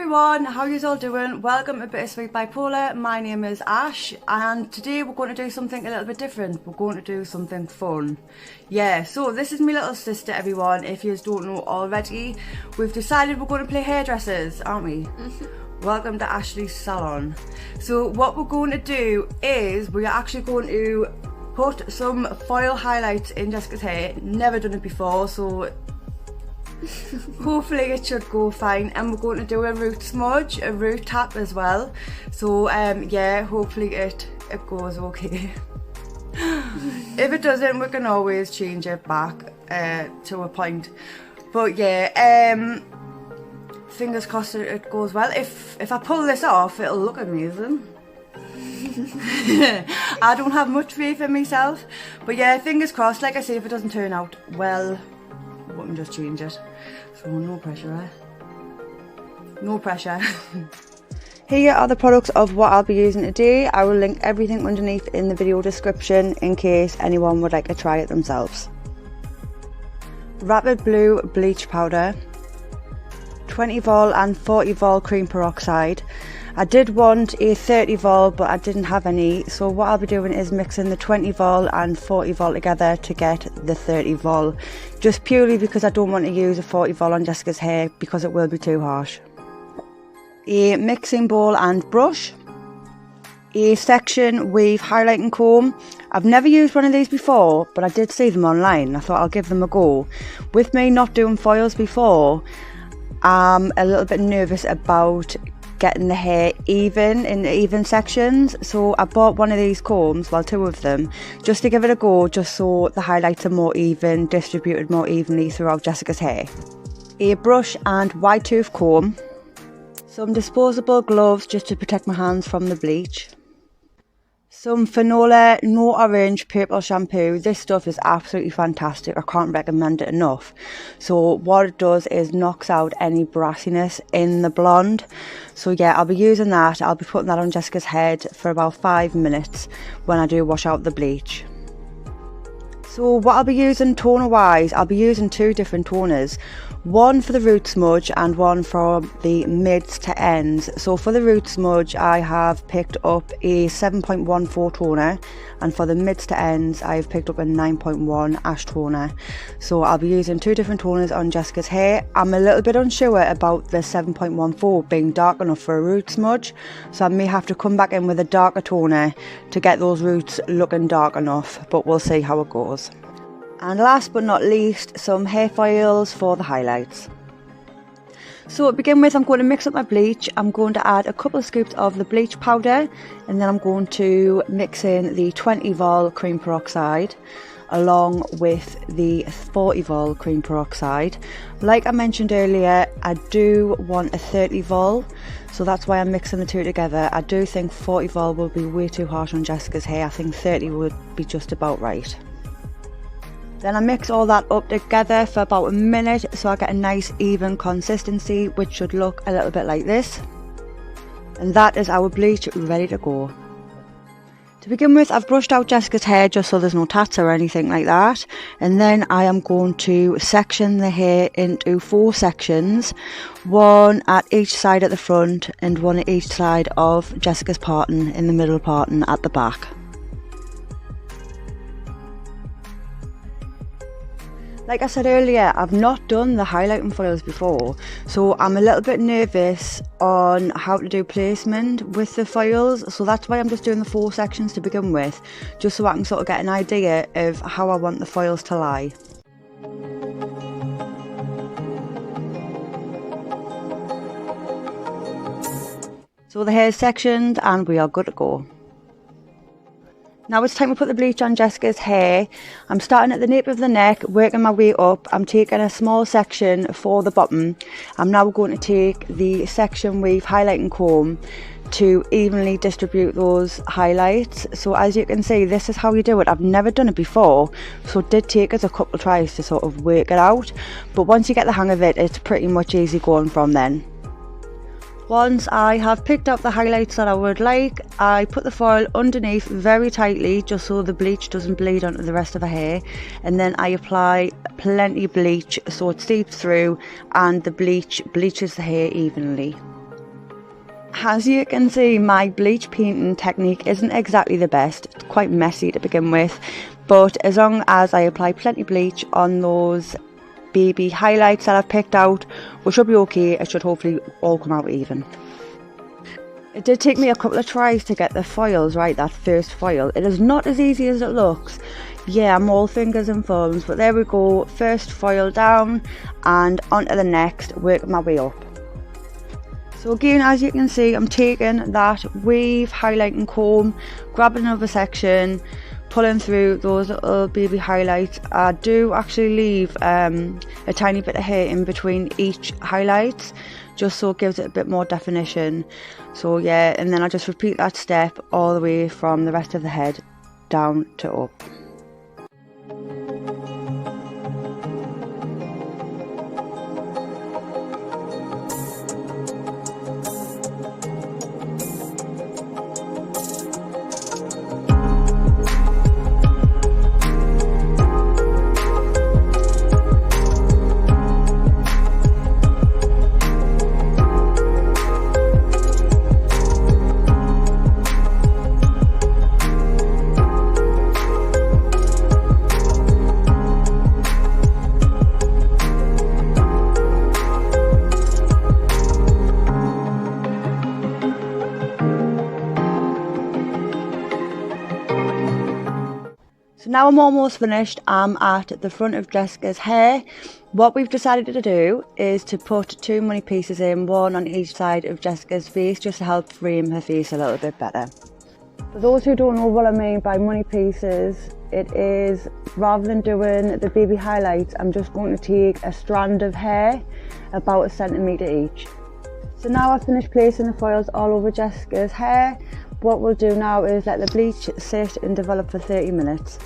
everyone, how are you all doing? Welcome to Bittersweet Bipolar. My name is Ash and today we're going to do something a little bit different. We're going to do something fun. Yeah, so this is my little sister, everyone. If you don't know already, we've decided we're going to play hairdressers, aren't we? Welcome to Ashley's salon. So what we're going to do is we are actually going to put some foil highlights in Jessica's hair. Never done it before, so hopefully it should go fine. And we're going to do a root smudge, a root tap as well. So yeah, hopefully it goes okay. If it doesn't, we can always change it back to a point. But yeah, fingers crossed it goes well. If I pull this off, it'll look amazing. I don't have much faith in myself, but yeah, fingers crossed. Like I say, if it doesn't turn out well, we can just change it. So no pressure, eh? No pressure. Here are the products of what I'll be using today. I will link everything underneath in the video description in case anyone would like to try it themselves. Rapid Blue bleach powder, 20 vol and 40 vol cream peroxide. I did want a 30 vol but I didn't have any, so what I'll be doing is mixing the 20 vol and 40 vol together to get the 30 vol, just purely because I don't want to use a 40 vol on Jessica's hair because it will be too harsh. A mixing bowl and brush, a section weave highlighting comb. I've never used one of these before, but I did see them online. I thought I'll give them a go. With me not doing foils before, I'm a little bit nervous about getting the hair even in the even sections, so I bought one of these combs, well, two of them, just to give it a go, just so the highlights are more even, distributed more evenly throughout Jessica's hair. A brush and wide tooth comb, some disposable gloves just to protect my hands from the bleach, some Fanola No Orange purple shampoo. This stuff is absolutely fantastic. I can't recommend it enough. So what it does is knocks out any brassiness in the blonde. So yeah, I'll be using that. I'll be putting that on Jessica's head for about 5 minutes when I do wash out the bleach. So what I'll be using toner wise, I'll be using two different toners. One for the root smudge and one for the mids to ends. So for the root smudge I have picked up a 7.14 toner, and for the mids to ends I've picked up a 9.1 ash toner. So I'll be using two different toners on Jessica's hair. I'm a little bit unsure about the 7.14 being dark enough for a root smudge, so I may have to come back in with a darker toner to get those roots looking dark enough, but we'll see how it goes. And last but not least, some hair foils for the highlights. So to begin with, I'm going to mix up my bleach. I'm going to add a couple of scoops of the bleach powder, and then I'm going to mix in the 20 vol cream peroxide along with the 40 vol cream peroxide. Like I mentioned earlier, I do want a 30 vol, so that's why I'm mixing the two together. I do think 40 vol will be way too harsh on Jessica's hair. I think 30 would be just about right. Then I mix all that up together for about a minute so I get a nice even consistency, which should look a little bit like this. And that is our bleach ready to go. To begin with, I've brushed out Jessica's hair just so there's no tats or anything like that. And then I am going to section the hair into 4 sections, one at each side at the front and one at each side of Jessica's parting in the middle parting at the back. Like I said earlier, I've not done the highlighting foils before, so I'm a little bit nervous on how to do placement with the foils, so that's why I'm just doing the 4 sections to begin with, just so I can sort of get an idea of how I want the foils to lie. So the hair is sectioned and we are good to go. Now it's time to put the bleach on Jessica's hair. I'm starting at the nape of the neck, working my way up. I'm taking a small section for the bottom. I'm now going to take the section weave highlighting comb to evenly distribute those highlights. So as you can see, this is how you do it. I've never done it before, so it did take us a couple of tries to sort of work it out. But once you get the hang of it, it's pretty much easy going from then. Once I have picked out the highlights that I would like, I put the foil underneath very tightly just so the bleach doesn't bleed onto the rest of the hair, and then I apply plenty of bleach so it seeps through and the bleach bleaches the hair evenly. As you can see, my bleach painting technique isn't exactly the best. It's quite messy to begin with, but as long as I apply plenty of bleach on those baby highlights that I've picked out, we should be okay. It should hopefully all come out even. It did take me a couple of tries to get the foils right, that first foil. It is not as easy as it looks. Yeah, I'm all fingers and thumbs, but there we go. First foil down and onto the next, working my way up. So again, as you can see, I'm taking that wave highlighting comb, grabbing another section, pulling through those little baby highlights. I do actually leave a tiny bit of hair in between each highlight, just so it gives it a bit more definition. So yeah, and then I just repeat that step all the way from the rest of the head down to up. So now I'm almost finished. I'm at the front of Jessica's hair. What we've decided to do is to put 2 money pieces in, one on each side of Jessica's face, just to help frame her face a little bit better. For those who don't know what I mean by money pieces, it is, rather than doing the baby highlights, I'm just going to take a strand of hair, about 1 centimetre each. So now I've finished placing the foils all over Jessica's hair. What we'll do now is let the bleach sit and develop for 30 minutes.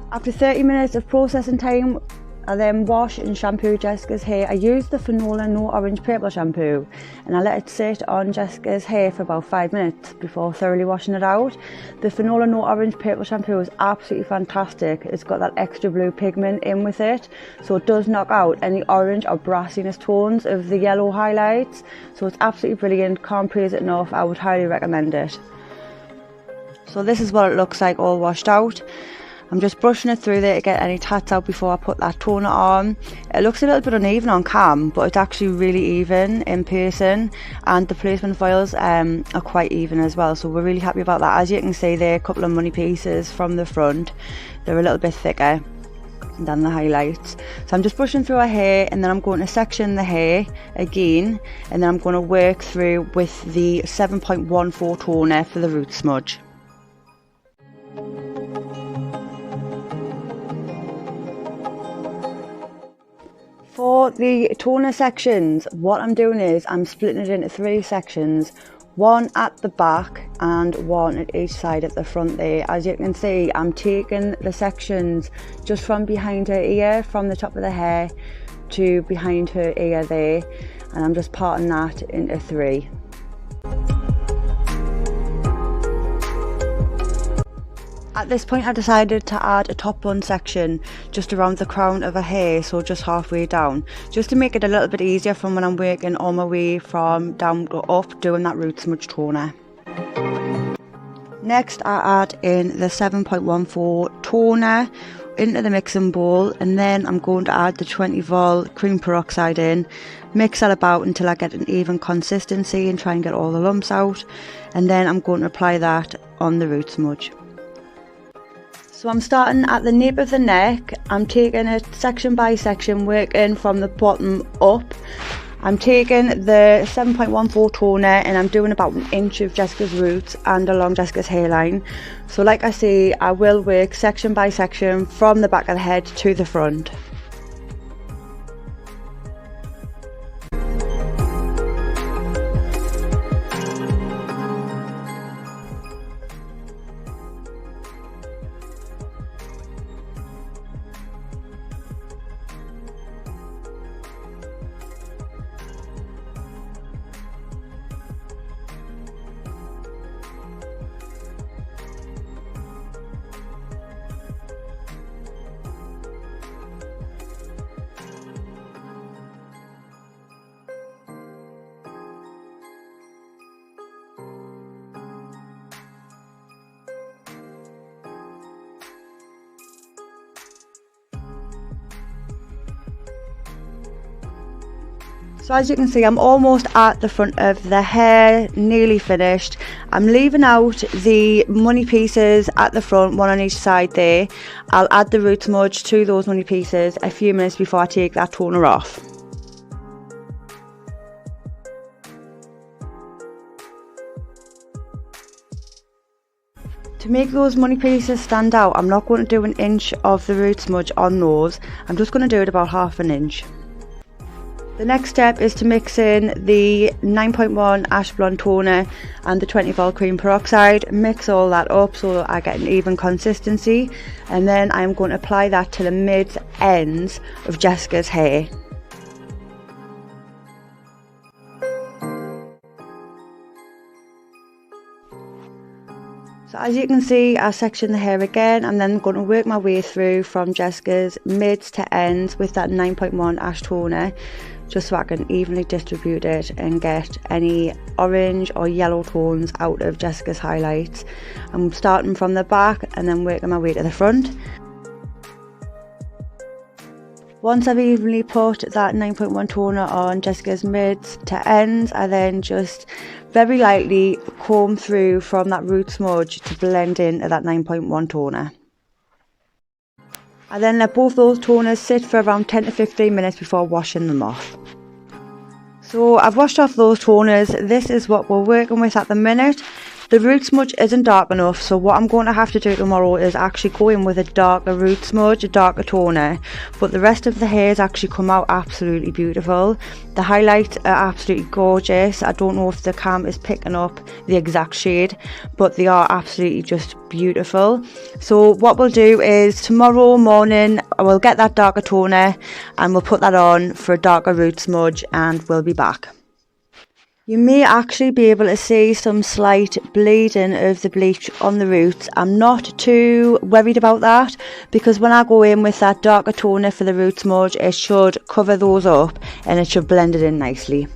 After 30 minutes of processing time, I then wash and shampoo Jessica's hair. I use the Fanola No Orange Purple shampoo, and I let it sit on Jessica's hair for about 5 minutes before thoroughly washing it out. The Fanola No Orange Purple shampoo is absolutely fantastic. It's got that extra blue pigment in with it, so it does knock out any orange or brassiness tones of the yellow highlights. So it's absolutely brilliant. Can't praise it enough. I would highly recommend it. So this is what it looks like all washed out. I'm just brushing it through there to get any tats out before I put that toner on. It looks a little bit uneven on cam, but it's actually really even in person, and the placement foils are quite even as well, so we're really happy about that. As you can see there, a couple of money pieces from the front. They're a little bit thicker than the highlights. So I'm just brushing through her hair, and then I'm going to section the hair again, and then I'm going to work through with the 7.14 toner for the root smudge. For the toner sections, what I'm doing is I'm splitting it into 3 sections, one at the back and one at each side at the front there. As you can see, I'm taking the sections just from behind her ear, from the top of the hair to behind her ear there, and I'm just parting that into 3. At this point I decided to add a top bun section just around the crown of her hair, so just halfway down, just to make it a little bit easier from when I'm working all my way from down to up doing that root smudge toner. Next I add in the 7.14 toner into the mixing bowl, and then I'm going to add the 20 vol cream peroxide in, mix that about until I get an even consistency and try and get all the lumps out, and then I'm going to apply that on the root smudge. So I'm starting at the nape of the neck. I'm taking it section by section, working from the bottom up. I'm taking the 7.14 toner and I'm doing about 1 inch of Jessica's roots and along Jessica's hairline. So like I say, I will work section by section from the back of the head to the front. So as you can see, I'm almost at the front of the hair, nearly finished. I'm leaving out the money pieces at the front, one on each side there. I'll add the root smudge to those money pieces a few minutes before I take that toner off. To make those money pieces stand out, I'm not going to do 1 inch of the root smudge on those. I'm just going to do it about ½ an inch. The next step is to mix in the 9.1 Ash Blonde toner and the 20 vol cream peroxide. Mix all that up so I get an even consistency, and then I'm going to apply that to the mid ends of Jessica's hair. So as you can see, I've sectioned the hair again, and then I'm going to work my way through from Jessica's mids to ends with that 9.1 Ash toner, just so I can evenly distribute it and get any orange or yellow tones out of Jessica's highlights. I'm starting from the back and then working my way to the front. Once I've evenly put that 9.1 toner on Jessica's mids to ends, I then just very lightly comb through from that root smudge to blend into that 9.1 toner. I then let both those toners sit for around 10 to 15 minutes before washing them off. So I've washed off those toners. This is what we're working with at the minute. The root smudge isn't dark enough, so what I'm going to have to do tomorrow is actually go in with a darker root smudge, a darker toner, but the rest of the hairs actually come out absolutely beautiful. The highlights are absolutely gorgeous. I don't know if the cam is picking up the exact shade, but they are absolutely just beautiful. So what we'll do is tomorrow morning we'll get that darker toner and we'll put that on for a darker root smudge, and we'll be back. You may actually be able to see some slight bleeding of the bleach on the roots. I'm not too worried about that, because when I go in with that darker toner for the root smudge, it should cover those up and it should blend it in nicely.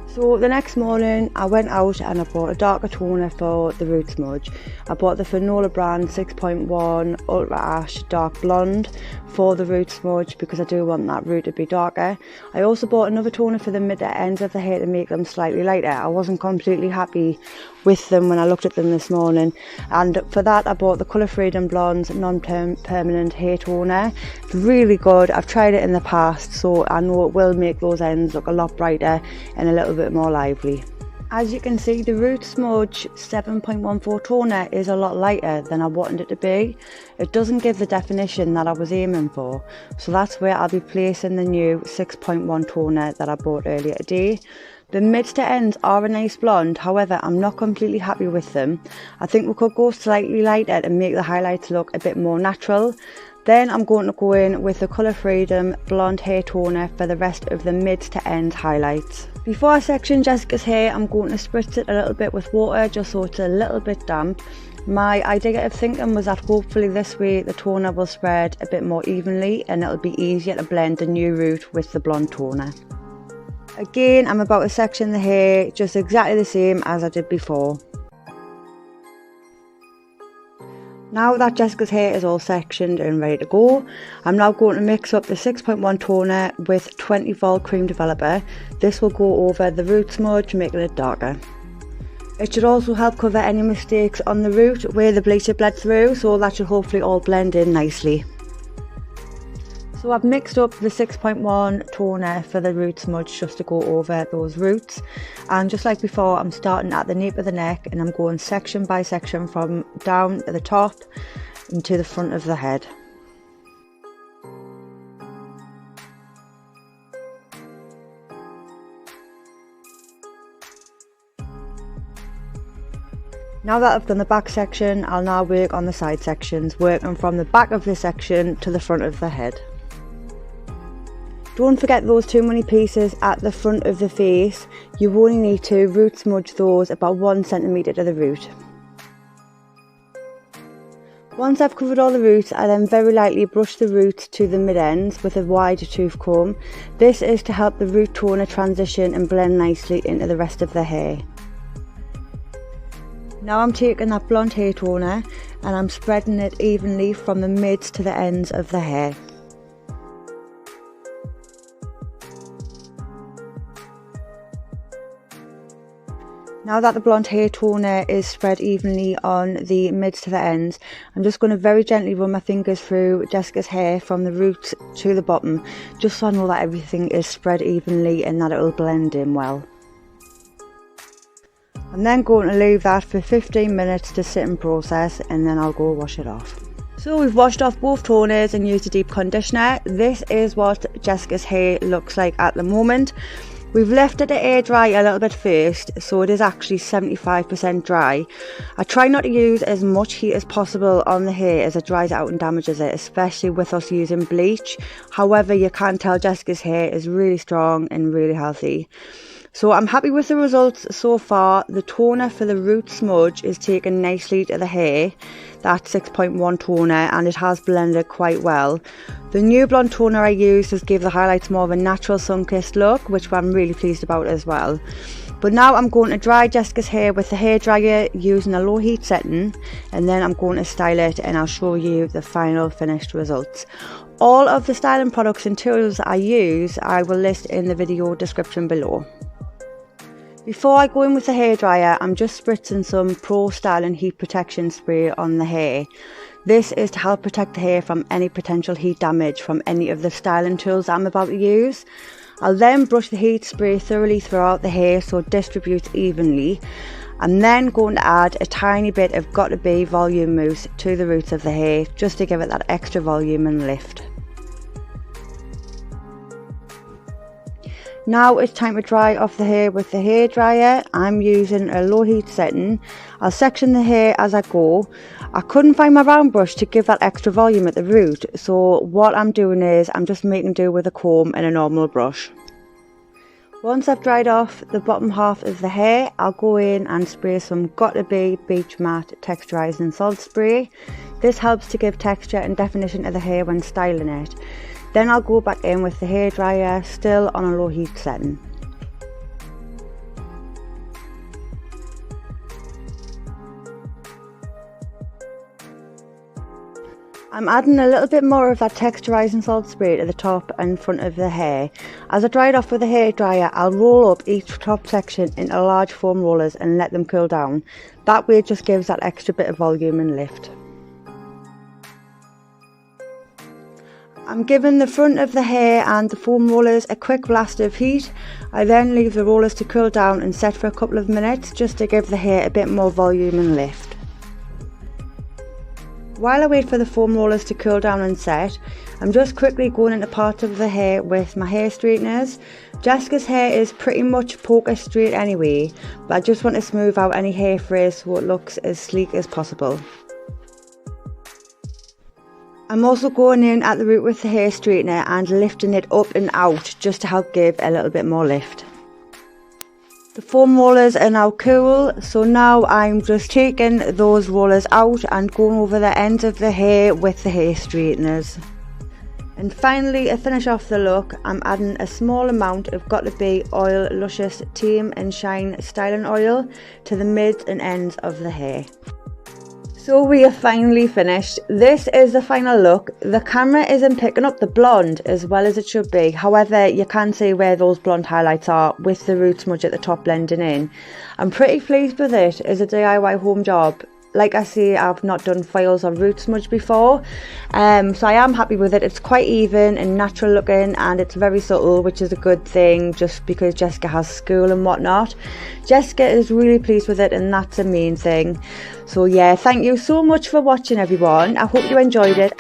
So the next morning I went out and I bought a darker toner for the root smudge. I bought the Fanola brand 6.1 Ultra Ash Dark Blonde for the root smudge because I do want that root to be darker. I also bought another toner for the mid ends of the hair to make them slightly lighter. I wasn't completely happy with them when I looked at them this morning, and for that I bought the Colour Freedom Blonde's non-permanent hair toner. It's really good. I've tried it in the past, so I know it will make those ends look a lot brighter and a little bit more lively. As you can see, the root smudge 7.14 toner is a lot lighter than I wanted it to be. It doesn't give the definition that I was aiming for, so that's where I'll be placing the new 6.1 toner that I bought earlier today. The mids to ends are a nice blonde, however I'm not completely happy with them. I think we could go slightly lighter to make the highlights look a bit more natural. Then I'm going to go in with the Colour Freedom Blonde Hair Toner for the rest of the mids to ends highlights. Before I section Jessica's hair, I'm going to spritz it a little bit with water just so it's a little bit damp. My idea of thinking was that hopefully this way the toner will spread a bit more evenly and it'll be easier to blend the new root with the blonde toner. Again, I'm about to section the hair just exactly the same as I did before. Now that Jessica's hair is all sectioned and ready to go, I'm now going to mix up the 6.1 toner with 20 vol cream developer. This will go over the root smudge, making it darker. It should also help cover any mistakes on the root where the bleach had bled through, so that should hopefully all blend in nicely. So I've mixed up the 6.1 toner for the root smudge just to go over those roots, and just like before I'm starting at the nape of the neck and I'm going section by section from down at the top and to the front of the head. Now that I've done the back section, I'll now work on the side sections, working from the back of the section to the front of the head. Don't forget those two money pieces at the front of the face. You only need to root smudge those about 1 centimetre to the root. Once I've covered all the roots, I then very lightly brush the roots to the mid-ends with a wide tooth comb. This is to help the root toner transition and blend nicely into the rest of the hair. Now I'm taking that blonde hair toner and I'm spreading it evenly from the mids to the ends of the hair. Now that the blonde hair toner is spread evenly on the mids to the ends, I'm just going to very gently run my fingers through Jessica's hair from the roots to the bottom, just so I know that everything is spread evenly and that it will blend in well. I'm then going to leave that for 15 minutes to sit and process, and then I'll go wash it off. So we've washed off both toners and used a deep conditioner. This is what Jessica's hair looks like at the moment. We've left it to air dry a little bit first, so it is actually 75% dry. I try not to use as much heat as possible on the hair as it dries out and damages it, especially with us using bleach. However, you can tell Jessica's hair is really strong and really healthy. So I'm happy with the results so far. The toner for the root smudge is taken nicely to the hair, that 6.1 toner, and it has blended quite well. The new blonde toner I used has gave the highlights more of a natural sun-kissed look, which I'm really pleased about as well. But now I'm going to dry Jessica's hair with the hairdryer using a low heat setting, and then I'm going to style it and I'll show you the final finished results. All of the styling products and tools I use I will list in the video description below. Before I go in with the hairdryer, I'm just spritzing some Pro Styling Heat Protection Spray on the hair. This is to help protect the hair from any potential heat damage from any of the styling tools I'm about to use. I'll then brush the heat spray thoroughly throughout the hair so it distributes evenly. I'm then going to add a tiny bit of got2b volume mousse to the roots of the hair just to give it that extra volume and lift. Now it's time to dry off the hair with the hairdryer. I'm using a low heat setting. I'll section the hair as I go. I couldn't find my round brush to give that extra volume at the root, so what I'm doing is I'm just making do with a comb and a normal brush. Once I've dried off the bottom half of the hair, I'll go in and spray some got2b Beach Matte Texturizing Salt Spray. This helps to give texture and definition to the hair when styling it. Then I'll go back in with the hairdryer, still on a low heat setting. I'm adding a little bit more of that texturizing salt spray to the top and front of the hair. As I dry it off with the hairdryer, I'll roll up each top section into large foam rollers and let them cool down. That way it just gives that extra bit of volume and lift. I'm giving the front of the hair and the foam rollers a quick blast of heat. I then leave the rollers to cool down and set for a couple of minutes just to give the hair a bit more volume and lift. While I wait for the foam rollers to cool down and set, I'm just quickly going into parts of the hair with my hair straighteners. Jessica's hair is pretty much poker straight anyway, but I just want to smooth out any hair frizz so it looks as sleek as possible. I'm also going in at the root with the hair straightener and lifting it up and out just to help give a little bit more lift. The foam rollers are now cool, so now I'm just taking those rollers out and going over the ends of the hair with the hair straighteners. And finally, to finish off the look, I'm adding a small amount of got2b Oil Luscious Tame and Shine Styling Oil to the mids and ends of the hair. So we are finally finished. This is the final look. The camera isn't picking up the blonde as well as it should be. However, you can see where those blonde highlights are with the root smudge at the top blending in. I'm pretty pleased with it as a DIY home job. Like I say, I've not done foils or root smudge before, so I am happy with it. It's quite even and natural looking, and it's very subtle, which is a good thing just because Jessica has school and whatnot. Jessica is really pleased with it, and that's the main thing. So yeah, thank you so much for watching, everyone. I hope you enjoyed it.